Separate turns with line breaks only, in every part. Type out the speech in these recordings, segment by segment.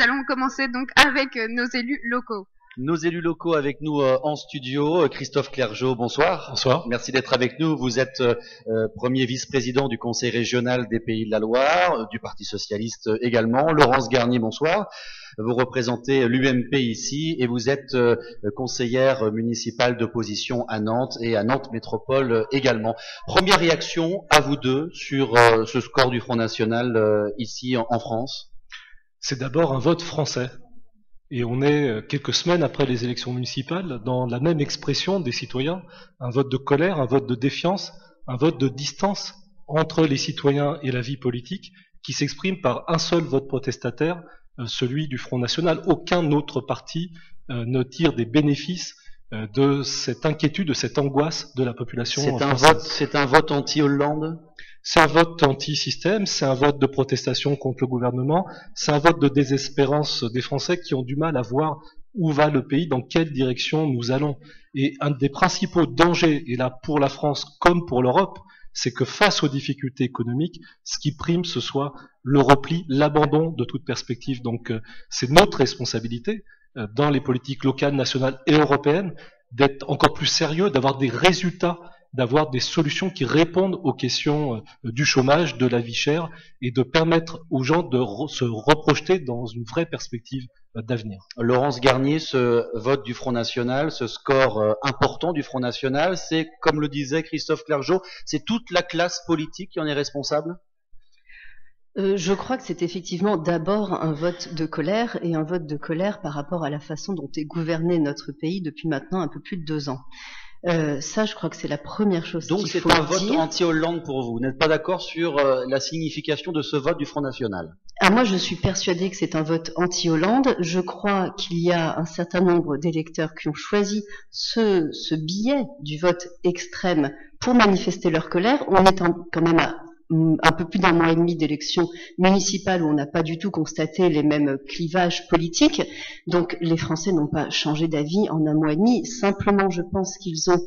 nous allons commencer donc avec nos élus locaux.
Nos élus locaux avec nous en studio. Christophe Clergeau, bonsoir.
Bonsoir.
Merci d'être avec nous. Vous êtes premier vice-président du Conseil régional des Pays de la Loire, du Parti socialiste également. Laurence Garnier, bonsoir. Vous représentez l'UMP ici et vous êtes conseillère municipale d'opposition à Nantes et à Nantes Métropole également. Première réaction à vous deux sur ce score du Front National ici en France.
C'est d'abord un vote français. Et on est quelques semaines après les élections municipales dans la même expression des citoyens, un vote de colère, un vote de défiance, un vote de distance entre les citoyens et la vie politique qui s'exprime par un seul vote protestataire, celui du Front National. Aucun autre parti ne tire des bénéfices de cette inquiétude, de cette angoisse de la population française.
C'est un vote anti-Hollande ?
C'est un vote anti-système, c'est un vote de protestation contre le gouvernement, c'est un vote de désespérance des Français qui ont du mal à voir où va le pays, dans quelle direction nous allons. Et un des principaux dangers, et là pour la France comme pour l'Europe, c'est que face aux difficultés économiques, ce qui prime, ce soit le repli, l'abandon de toute perspective. Donc c'est notre responsabilité dans les politiques locales, nationales et européennes d'être encore plus sérieux, d'avoir des résultats, d'avoir des solutions qui répondent aux questions du chômage, de la vie chère, et de permettre aux gens de se reprojeter dans une vraie perspective d'avenir.
Laurence Garnier, ce vote du Front National, ce score important du Front National, c'est, comme le disait Christophe Clergeau, c'est toute la classe politique qui en est responsable ?
Je crois que c'est effectivement d'abord un vote de colère, et un vote de colère par rapport à la façon dont est gouverné notre pays depuis maintenant un peu plus de 2 ans. Ça, je crois que c'est la première chose qu'il faut dire.
Donc c'est un vote anti-Hollande pour vous. Vous n'êtes pas d'accord sur la signification de ce vote du Front National ?
Moi, je suis persuadée que c'est un vote anti-Hollande. Je crois qu'il y a un certain nombre d'électeurs qui ont choisi ce biais du vote extrême pour manifester leur colère. On est quand même à un peu plus d'un mois et demi d'élections municipales où on n'a pas du tout constaté les mêmes clivages politiques. Donc les Français n'ont pas changé d'avis en un mois et demi. Simplement, je pense qu'ils ont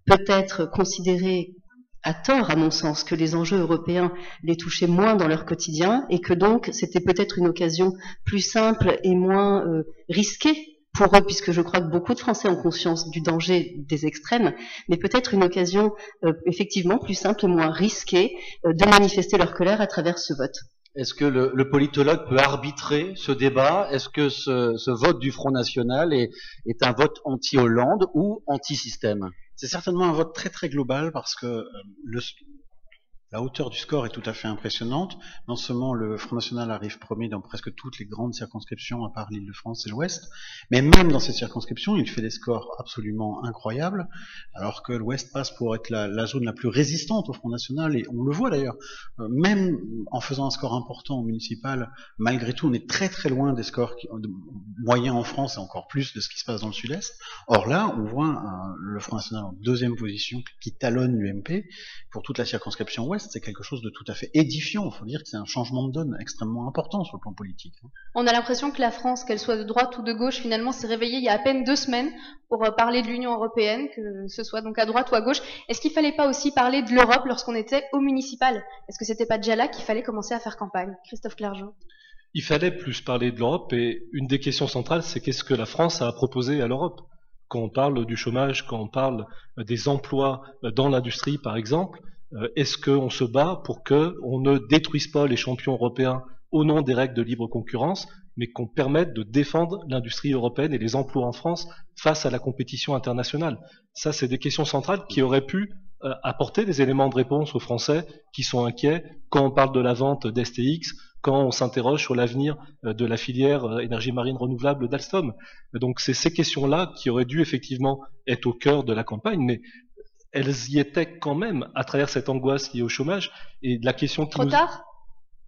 peut-être considéré, à tort à mon sens, que les enjeux européens les touchaient moins dans leur quotidien et que donc c'était peut-être une occasion plus simple et moins risquée pour eux, puisque je crois que beaucoup de Français ont conscience du danger des extrêmes, mais peut-être une occasion effectivement plus simple et moins risquée de manifester leur colère à travers ce vote.
Est-ce que le politologue peut arbitrer ce débat ? Est-ce que ce vote du Front National est un vote anti-Hollande ou anti-système ?
C'est certainement un vote très très global parce que la hauteur du score est tout à fait impressionnante. Non seulement le Front National arrive premier dans presque toutes les grandes circonscriptions, à part l'Île-de-France et l'Ouest, mais même dans ces circonscriptions, il fait des scores absolument incroyables, alors que l'Ouest passe pour être la zone la plus résistante au Front National, et on le voit d'ailleurs. Même en faisant un score important au municipal, malgré tout, on est très très loin des scores moyens en France, et encore plus de ce qui se passe dans le Sud-Est. Or là, on voit le Front National en 2e position, qui talonne l'UMP pour toute la circonscription Ouest. C'est quelque chose de tout à fait édifiant. Il faut dire que c'est un changement de donne extrêmement important sur le plan politique.
On a l'impression que la France, qu'elle soit de droite ou de gauche, finalement s'est réveillée il y a à peine 2 semaines pour parler de l'Union européenne, que ce soit donc à droite ou à gauche. Est-ce qu'il fallait pas aussi parler de l'Europe lorsqu'on était au municipal ? Est-ce que c'était pas déjà là qu'il fallait commencer à faire campagne ? Christophe Clergeau.
Il fallait plus parler de l'Europe, et une des questions centrales, c'est qu'est-ce que la France a proposé à l'Europe ? Quand on parle du chômage, quand on parle des emplois dans l'industrie par exemple, est-ce qu'on se bat pour qu'on ne détruise pas les champions européens au nom des règles de libre concurrence, mais qu'on permette de défendre l'industrie européenne et les emplois en France face à la compétition internationale ? Ça, c'est des questions centrales qui auraient pu apporter des éléments de réponse aux Français qui sont inquiets quand on parle de la vente d'STX, quand on s'interroge sur l'avenir de la filière énergie marine renouvelable d'Alstom. Donc c'est ces questions-là qui auraient dû effectivement être au cœur de la campagne, mais elles y étaient quand même à travers cette angoisse liée au chômage. Et la question qui
Trop tard ?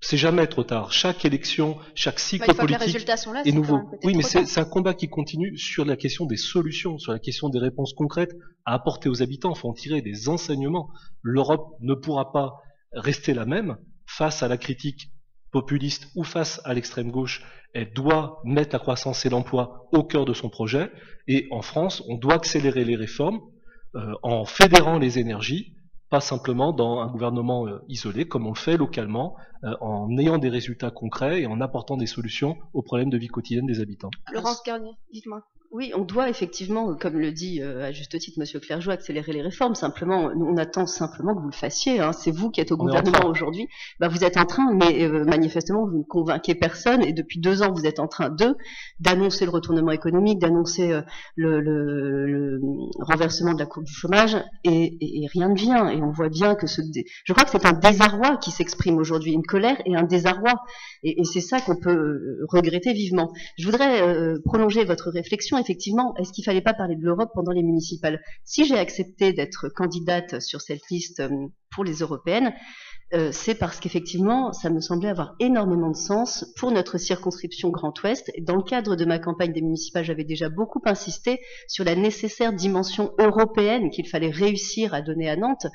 C'est jamais trop tard. Chaque élection, chaque cycle
une fois
politique
que les résultats sont là,
est nouveau. Oui, mais
c'est
c'est un combat qui continue sur la question des solutions, sur la question des réponses concrètes à apporter aux habitants. Il faut en tirer des enseignements. L'Europe ne pourra pas rester la même face à la critique populiste ou face à l'extrême gauche. Elle doit mettre la croissance et l'emploi au cœur de son projet. Et en France, on doit accélérer les réformes en fédérant les énergies, pas simplement dans un gouvernement isolé, comme on le fait localement, en ayant des résultats concrets et en apportant des solutions aux problèmes de vie quotidienne des habitants.
Laurence Garnier, dites-moi.
Oui, on doit effectivement, comme le dit à juste titre Monsieur Clergeau, accélérer les réformes. Simplement, on attend simplement que vous le fassiez. Hein. C'est vous qui êtes au gouvernement aujourd'hui. Bah, vous êtes en train, mais manifestement, vous ne convainquez personne. Et depuis 2 ans, vous êtes en train d'annoncer le retournement économique, d'annoncer le renversement de la courbe du chômage, et rien ne vient. Et on voit bien que je crois que c'est un désarroi qui s'exprime aujourd'hui, une colère et un désarroi. Et c'est ça qu'on peut regretter vivement. Je voudrais prolonger votre réflexion. Effectivement, est-ce qu'il fallait pas parler de l'Europe pendant les municipales? Si j'ai accepté d'être candidate sur cette liste pour les européennes, c'est parce qu'effectivement, ça me semblait avoir énormément de sens pour notre circonscription Grand Ouest. Dans le cadre de ma campagne des municipales, j'avais déjà beaucoup insisté sur la nécessaire dimension européenne qu'il fallait réussir à donner à Nantes.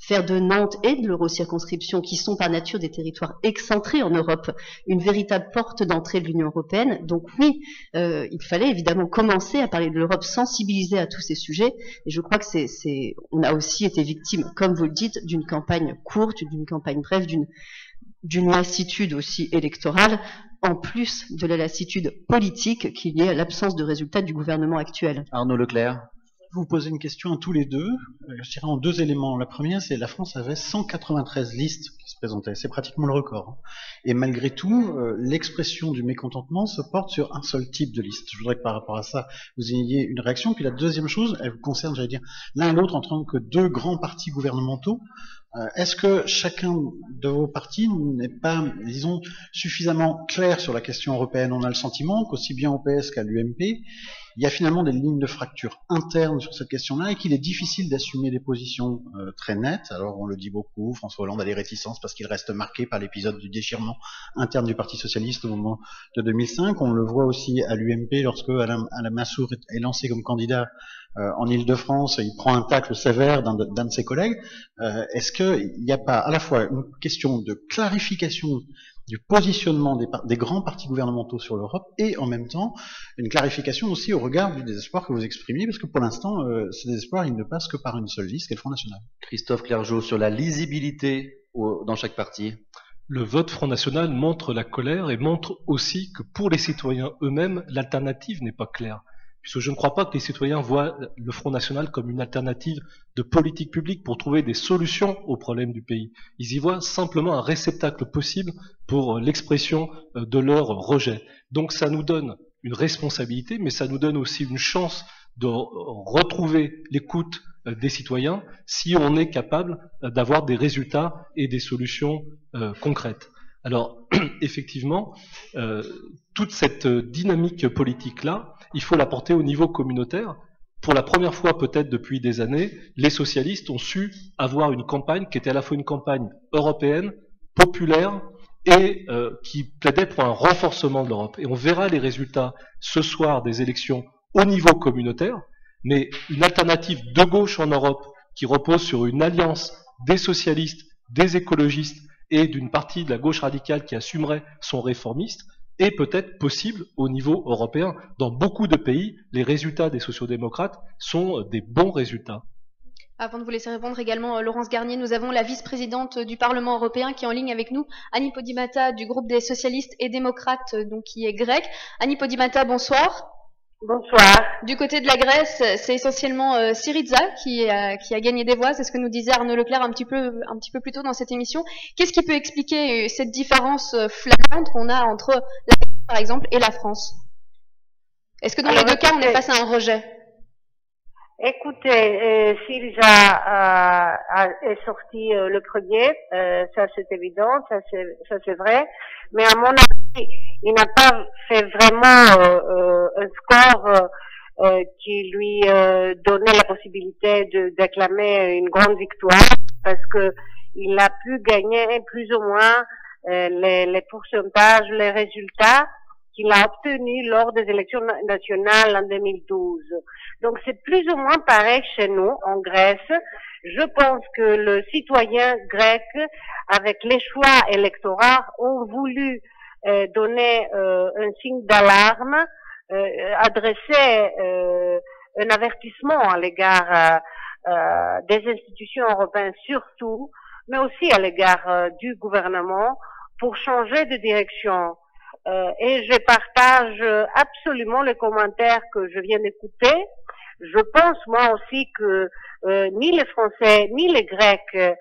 Faire de Nantes et de l'eurocirconscription, qui sont par nature des territoires excentrés en Europe, une véritable porte d'entrée de l'Union européenne. Donc oui, il fallait évidemment commencer à parler de l'Europe, sensibiliser à tous ces sujets. Et je crois que on a aussi été victime, comme vous le dites, d'une campagne courte, d'une campagne brève, d'une lassitude aussi électorale, en plus de la lassitude politique qui est liée à l'absence de résultats du gouvernement actuel.
Arnaud Leclerc.
Vous posez une question à tous les deux, je dirais en 2 éléments. La première, c'est la France avait 193 listes qui se présentaient, c'est pratiquement le record. Et malgré tout, l'expression du mécontentement se porte sur un seul type de liste. Je voudrais que par rapport à ça, vous ayez une réaction. Puis la deuxième chose, elle vous concerne, j'allais dire, l'un et l'autre en tant que 2 grands partis gouvernementaux. Est-ce que chacun de vos partis n'est pas, disons, suffisamment clair sur la question européenne? On a le sentiment qu'aussi bien au PS qu'à l'UMP, il y a finalement des lignes de fracture internes sur cette question-là et qu'il est difficile d'assumer des positions très nettes. Alors on le dit beaucoup, François Hollande a des réticences parce qu'il reste marqué par l'épisode du déchirement interne du Parti Socialiste au moment de 2005. On le voit aussi à l'UMP lorsque Alain Massour est lancé comme candidat en Île-de-France, il prend un tacle sévère d'un de ses collègues. Est-ce qu'il n'y a pas à la fois une question de clarification du positionnement des grands partis gouvernementaux sur l'Europe et en même temps une clarification aussi au regard du désespoir que vous exprimez, parce que pour l'instant, ce désespoir, il ne passe que par une seule liste, qui est le Front National.
Christophe Clergeau, sur la lisibilité dans chaque parti.
Le vote Front National montre la colère et montre aussi que pour les citoyens eux-mêmes, l'alternative n'est pas claire. Puisque je ne crois pas que les citoyens voient le Front National comme une alternative de politique publique pour trouver des solutions aux problèmes du pays. Ils y voient simplement un réceptacle possible pour l'expression de leur rejet. Donc ça nous donne une responsabilité, mais ça nous donne aussi une chance de retrouver l'écoute des citoyens si on est capable d'avoir des résultats et des solutions concrètes. Alors, effectivement, toute cette dynamique politique-là, il faut la porter au niveau communautaire. Pour la première fois, peut-être depuis des années, les socialistes ont su avoir une campagne qui était à la fois une campagne européenne, populaire, et qui plaidait pour un renforcement de l'Europe. Et on verra les résultats ce soir des élections au niveau communautaire, mais une alternative de gauche en Europe qui repose sur une alliance des socialistes, des écologistes, et d'une partie de la gauche radicale qui assumerait son réformiste, est peut-être possible au niveau européen. Dans beaucoup de pays, les résultats des sociodémocrates sont des bons résultats.
Avant de vous laisser répondre également, Laurence Garnier, nous avons la vice-présidente du Parlement européen qui est en ligne avec nous, Annie Podimata du groupe des socialistes et démocrates, donc qui est grecque. Annie Podimata, bonsoir.
Bonsoir.
Du côté de la Grèce, c'est essentiellement Syriza qui a gagné des voix, c'est ce que nous disait Arnaud Leclerc un petit peu plus tôt dans cette émission. Qu'est-ce qui peut expliquer cette différence flagrante qu'on a entre la Grèce, par exemple, et la France? Est-ce que dans les deux cas, on est face à un rejet?
Écoutez, Syriza est sorti le premier, ça c'est évident, ça c'est vrai, mais à mon avis, il n'a pas fait vraiment un score qui lui donnait la possibilité d'acclamer une grande victoire, parce que il a pu gagner plus ou moins les pourcentages, les résultats qu'il a obtenus lors des élections nationales en 2012. Donc c'est plus ou moins pareil chez nous, en Grèce. Je pense que le citoyen grec, avec les choix électoraux, ont voulu donner un signe d'alarme, adresser un avertissement à l'égard des institutions européennes surtout, mais aussi à l'égard du gouvernement pour changer de direction. Et je partage absolument les commentaires que je viens d'écouter. Je pense moi aussi que ni les Français ni les Grecs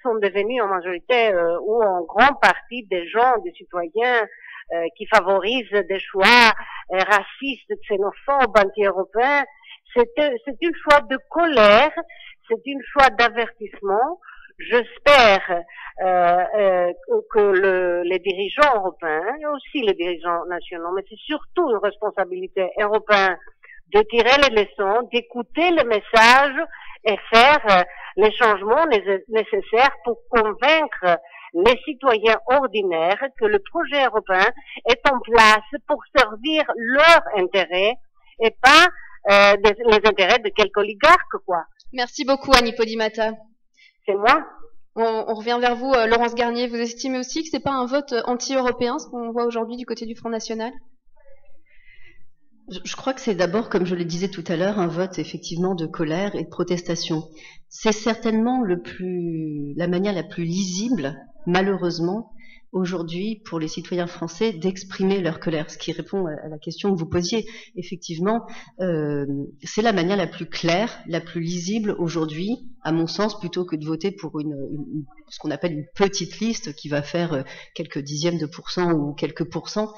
sont devenus en majorité ou en grande partie des gens, des citoyens qui favorisent des choix racistes, xénophobes, anti-européens. C'est une choix de colère, c'est une choix d'avertissement. J'espère que les dirigeants européens et aussi les dirigeants nationaux, mais c'est surtout une responsabilité européenne de tirer les leçons, d'écouter le message et faire les changements nécessaires pour convaincre les citoyens ordinaires que le projet européen est en place pour servir leurs intérêts et pas les intérêts de quelques oligarques, quoi.
Merci beaucoup, Annie Podimata.
C'est moi.
On revient vers vous, Laurence Garnier. Vous estimez aussi que c'est pas un vote anti-européen, ce qu'on voit aujourd'hui du côté du Front National?
Je crois que c'est d'abord, comme je le disais tout à l'heure, un vote effectivement de colère et de protestation. C'est certainement la manière la plus lisible, malheureusement, aujourd'hui, pour les citoyens français, d'exprimer leur colère. Ce qui répond à la question que vous posiez. Effectivement, c'est la manière la plus claire, la plus lisible aujourd'hui, à mon sens, plutôt que de voter pour ce qu'on appelle une petite liste qui va faire quelques dixièmes de pourcent ou quelques pourcents,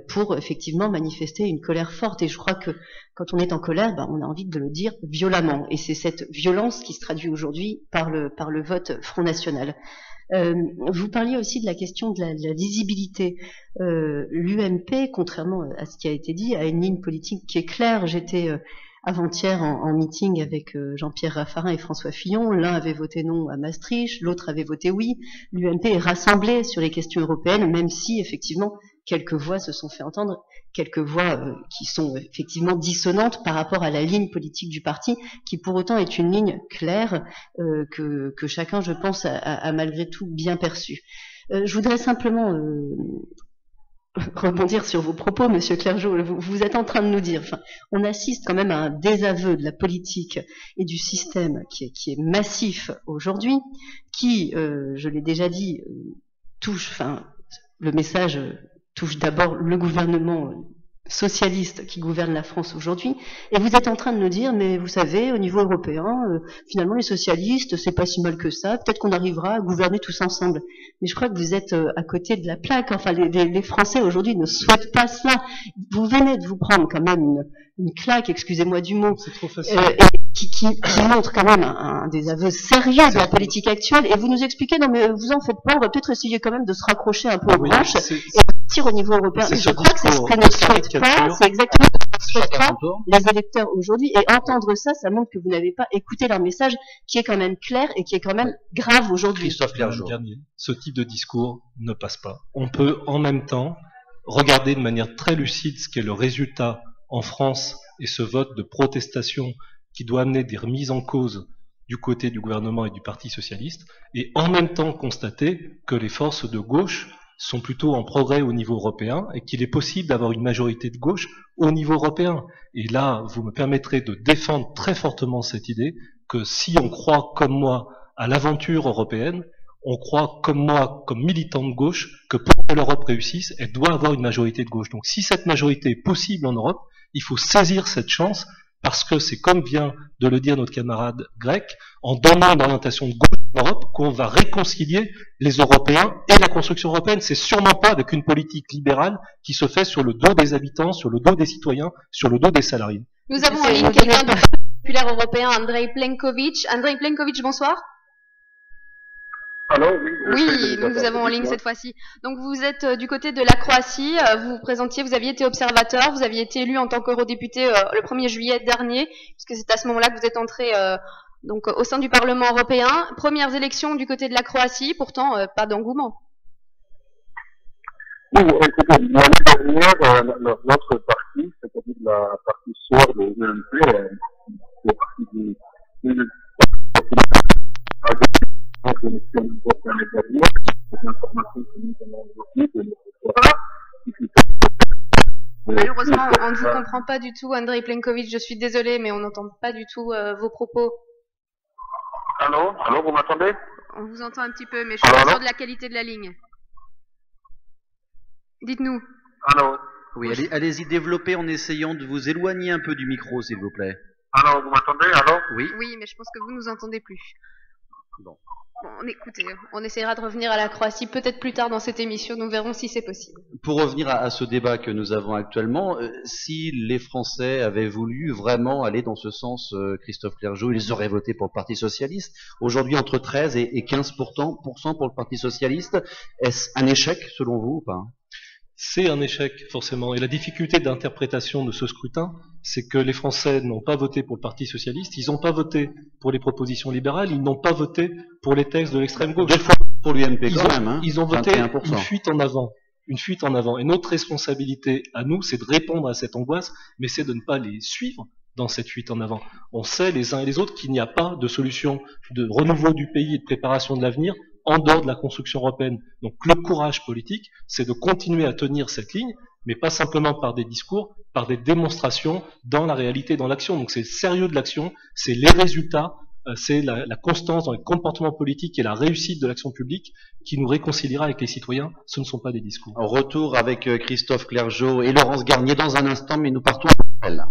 pour effectivement manifester une colère forte. Et je crois que quand on est en colère, on a envie de le dire violemment. Et c'est cette violence qui se traduit aujourd'hui par le vote Front National. Vous parliez aussi de la question de la lisibilité. L'UMP, contrairement à ce qui a été dit, a une ligne politique qui est claire. J'étais avant-hier en meeting avec Jean-Pierre Raffarin et François Fillon. L'un avait voté non à Maastricht, l'autre avait voté oui. L'UMP est rassemblée sur les questions européennes, même si effectivement quelques voix se sont fait entendre, quelques voix qui sont effectivement dissonantes par rapport à la ligne politique du parti, qui pour autant est une ligne claire que chacun, je pense, a malgré tout bien perçue. Je voudrais simplement rebondir sur vos propos, Monsieur Clergeau. Vous êtes en train de nous dire, on assiste quand même à un désaveu de la politique et du système qui est massif aujourd'hui, qui, je l'ai déjà dit, le message touche d'abord le gouvernement socialiste qui gouverne la France aujourd'hui, et vous êtes en train de nous dire, mais vous savez, au niveau européen, finalement les socialistes, c'est pas si mal que ça, peut-être qu'on arrivera à gouverner tous ensemble. Mais je crois que vous êtes à côté de la plaque. Enfin, les Français aujourd'hui ne souhaitent pas cela. Vous venez de vous prendre quand même une claque, excusez-moi du mot,
c'est trop facile.
Qui montre quand même un désaveu sérieux de la politique actuelle, et vous nous expliquez, non mais vous en faites pas, on va peut-être essayer quand même de se raccrocher un peu aux branches et partir au niveau européen. Je crois que c'est ce que ne souhaitent pas, c'est exactement ce que ne souhaitent pas les électeurs aujourd'hui, et entendre ça, ça montre que vous n'avez pas écouté leur message, qui est quand même clair et qui est quand même grave aujourd'hui.
Christophe Clergeau.
Ce type de discours ne passe pas. On peut en même temps regarder de manière très lucide ce qu'est le résultat en France et ce vote de protestation qui doit amener des remises en cause du côté du gouvernement et du Parti socialiste, et en même temps constater que les forces de gauche sont plutôt en progrès au niveau européen et qu'il est possible d'avoir une majorité de gauche au niveau européen. Et là, vous me permettrez de défendre très fortement cette idée que si on croit comme moi à l'aventure européenne, on croit comme moi, comme militant de gauche, que pour que l'Europe réussisse, elle doit avoir une majorité de gauche. Donc si cette majorité est possible en Europe, il faut saisir cette chance, parce que c'est comme vient de le dire notre camarade grec, en donnant une orientation de gauche en Europe, qu'on va réconcilier les Européens et la construction européenne. C'est sûrement pas avec une politique libérale qui se fait sur le dos des habitants, sur le dos des citoyens, sur le dos des salariés.
Nous avons en ligne quelqu'un de populaire européen, Andrej Plenković. Andrej Plenković, bonsoir.
Alors,
oui, nous vous avons en ligne cette fois-ci. Donc vous êtes du côté de la Croatie, vous vous présentiez, vous aviez été observateur, vous aviez été élu en tant qu'eurodéputé le 1er juillet dernier, puisque c'est à ce moment-là que vous êtes entré donc au sein du Parlement européen. Premières élections du côté de la Croatie, pourtant pas d'engouement.
Oui, écoutez, l'année dernière, notre parti, c'est-à-dire la partie sœur de l'UMP, le parti du
Malheureusement, on ne vous comprend pas du tout, Andrej Plenković, je suis désolée, mais on n'entend pas du tout vos propos.
Allô, vous m'entendez?
On vous entend un petit peu, mais je suis pas sûre de la qualité de la ligne. Dites-nous.
Allô?
Oui, allez-y, développez en essayant de vous éloigner un peu du micro, s'il vous plaît.
Allô, vous m'entendez? Allô?
Oui.
Oui, mais je pense que vous nous entendez plus.
Bon.
Bon, écoutez, on essaiera de revenir à la Croatie peut-être plus tard dans cette émission, nous verrons si c'est possible.
Pour revenir à ce débat que nous avons actuellement, si les Français avaient voulu vraiment aller dans ce sens, Christophe Clergeau, ils auraient voté pour le Parti Socialiste. Aujourd'hui, entre 13 et 15% pour le Parti Socialiste. Est-ce un échec, selon vous, ou pas?
C'est un échec, forcément. Et la difficulté d'interprétation de ce scrutin, c'est que les Français n'ont pas voté pour le Parti Socialiste, ils n'ont pas voté pour les propositions libérales, ils n'ont pas voté pour les textes de l'extrême gauche.
2 fois pour l'UMP quand même, hein.
Ils ont voté
21%.
une fuite en avant. Une fuite en avant. Et notre responsabilité à nous, c'est de répondre à cette angoisse, mais c'est de ne pas les suivre dans cette fuite en avant. On sait les uns et les autres qu'il n'y a pas de solution de renouveau du pays et de préparation de l'avenir en dehors de la construction européenne. Donc le courage politique, c'est de continuer à tenir cette ligne, mais pas simplement par des discours, par des démonstrations dans la réalité, dans l'action. Donc c'est le sérieux de l'action, c'est les résultats, c'est la constance dans les comportements politiques et la réussite de l'action publique qui nous réconciliera avec les citoyens. Ce ne sont pas des discours.
Retour avec Christophe Clergeau et Laurence Garnier dans un instant, mais nous partons à l'appel.